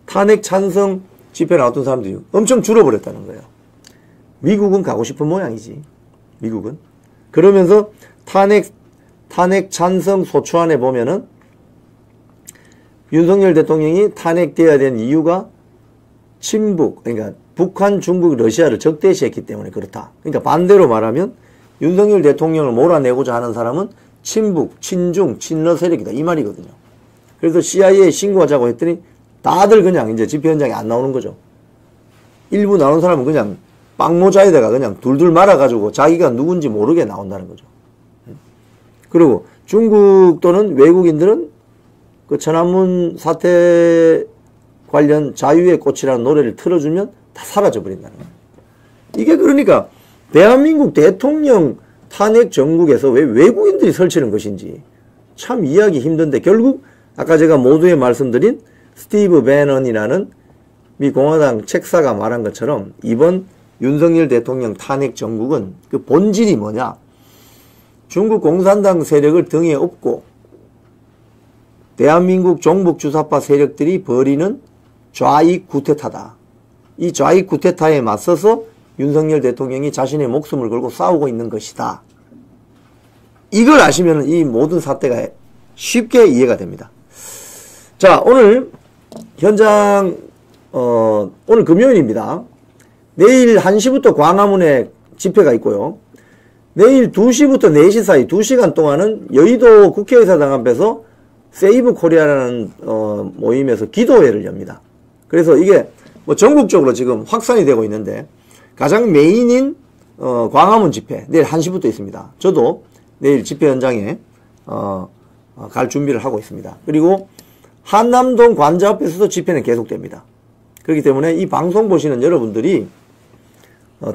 탄핵 찬성 집회 나왔던 사람들이 엄청 줄어버렸다는 거예요. 미국은 가고 싶은 모양이지. 미국은. 그러면서 탄핵 찬성 소추안에 보면은 윤석열 대통령이 탄핵돼야 되는 이유가 친북, 그러니까 북한, 중국, 러시아를 적대시했기 때문에 그렇다. 그러니까 반대로 말하면 윤석열 대통령을 몰아내고자 하는 사람은 친북, 친중, 친러 세력이다. 이 말이거든요. 그래서 CIA에 신고하자고 했더니 다들 그냥 이제 집회 현장에 안 나오는 거죠. 일부 나오는 사람은 그냥 빵모자에다가 그냥 둘둘 말아가지고 자기가 누군지 모르게 나온다는 거죠. 그리고 중국 또는 외국인들은 그 천안문 사태 관련 자유의 꽃이라는 노래를 틀어주면 다 사라져버린다는 거예요. 이게 그러니까 대한민국 대통령 탄핵 정국에서 왜 외국인들이 설치는 것인지 참 이해하기 힘든데 결국 아까 제가 모두에 말씀드린 스티브 배넌이라는 미 공화당 책사가 말한 것처럼 이번 윤석열 대통령 탄핵 정국은 그 본질이 뭐냐? 중국 공산당 세력을 등에 업고 대한민국 종북 주사파 세력들이 벌이는 좌익 구테타다. 이 좌익 구테타에 맞서서 윤석열 대통령이 자신의 목숨을 걸고 싸우고 있는 것이다. 이걸 아시면 이 모든 사태가 쉽게 이해가 됩니다. 자, 오늘 현장 오늘 금요일입니다. 내일 1시부터 광화문에 집회가 있고요. 내일 2시부터 4시 사이 2시간 동안은 여의도 국회의사당 앞에서 세이브 코리아라는 모임에서 기도회를 엽니다. 그래서 이게 뭐 전국적으로 지금 확산이 되고 있는데 가장 메인인 광화문 집회 내일 1시부터 있습니다. 저도 내일 집회 현장에 갈 준비를 하고 있습니다. 그리고 한남동 관저 앞에서도 집회는 계속됩니다. 그렇기 때문에 이 방송 보시는 여러분들이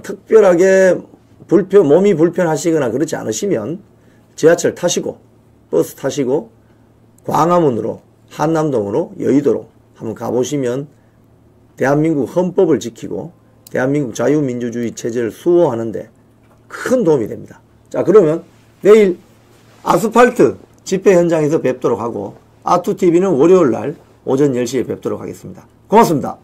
특별하게 몸이 불편하시거나 그렇지 않으시면 지하철 타시고 버스 타시고 광화문으로 한남동으로 여의도로 한번 가보시면 대한민국 헌법을 지키고 대한민국 자유민주주의 체제를 수호하는데 큰 도움이 됩니다. 자, 그러면 내일 아스팔트 집회 현장에서 뵙도록 하고 아투TV는 월요일날 오전 10시에 뵙도록 하겠습니다. 고맙습니다.